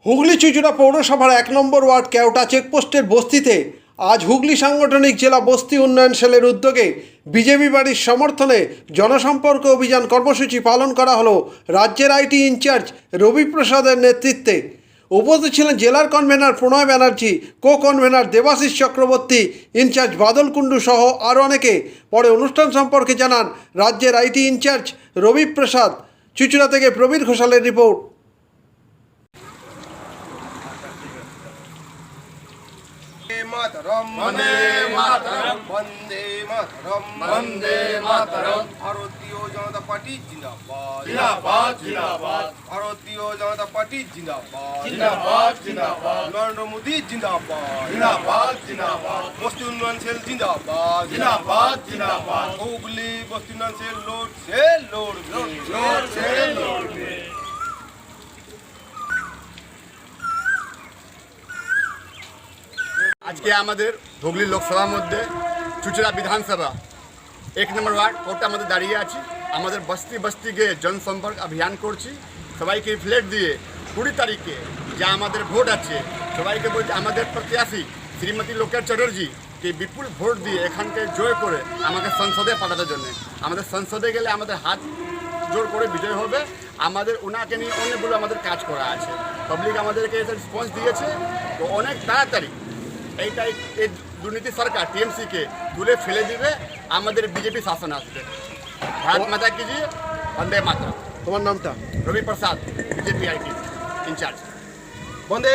হুগলি চুঁচুড়া পৌরসভার ১ নম্বর ওয়ার্ড কেওটা চেকপোস্টের বস্তিতে আজ হুগলি সাংগঠনিক জেলা বস্তি উন্নয়ন সেলের উদ্যোগে বিজেপি বাড়ির সমর্থনে জনসম্পর্ক অভিযান কর্মসূচি পালন করা হলো রাজ্যের আইটি ইনচার্জ রবি প্রসাদের নেতৃত্বে। উপস্থিত ছিলেন জেলার convener Pranay Banerjee, co convener Debashis Chakraborty, incharge Badal Kundu সহ আরও অনেকে। পরে অনুষ্ঠান সম্পর্কে জানান রাজ্যের আইটি ইনচার্জ রবি প্রসাদ। চুঁচুড়া থেকে প্রবীর ঘোষালের রিপোর্ট। মাতরম বন্দে মাতরম বন্দে মাতরম বন্দে মাতরম। ভারতীয় জনতা পার্টি জিন্দাবাদ জিন্দাবাদ জিন্দাবাদ। ভারতীয় জনতা পার্টি জিন্দাবাদ জিন্দাবাদ জিন্দাবাদ। নরেন্দ্র মোদী জিন্দাবাদ জিন্দাবাদ জিন্দাবাদ। বস্তি উন্নয়ন সেল জিন্দাবাদ জিন্দাবাদ জিন্দাবাদ। হুগলি বস্তি উন্নয়ন সেল লড়ছে লড়বে লড়ছে লড়বে। আজকে আমাদের হুগলি লোকসভার মধ্যে চুঁচুড়া বিধানসভা ১ নম্বর ওয়ার্ড কোর্টে আমাদের দাঁড়িয়ে আছি। আমাদের বস্তি বস্তি গিয়ে জনসম্পর্ক অভিযান করছি। সবাইকে ফ্ল্যাট দিয়ে ২০ তারিখে যা আমাদের ভোট আছে সবাইকে বলছি আমাদের প্রত্যাশী শ্রীমতী লোকেশ চ্যাটার্জিকে বিপুল ভোট দিয়ে এখানকে জয় করে আমাকে সংসদে পাঠানোর জন্য। আমাদের সংসদে গেলে আমাদের হাত জোর করে বিজয় হবে। আমাদের ওনাকে নিয়ে অনেকগুলো আমাদের কাজ করা আছে। পাবলিক আমাদেরকে এসে রেসপন্স দিয়েছে, তো অনেক তাড়াতাড়ি এইটাই এই দুর্নীতি সরকার টিএমসিকে তুলে ফেলে দিবে, আমাদের বিজেপি শাসন আসবে। ভারত মাতা কি জি, বন্দে মাতরম। তোমার নামটা? রবি প্রসাদ, বিজেপি আইটি ইনচার্জ। বন্দে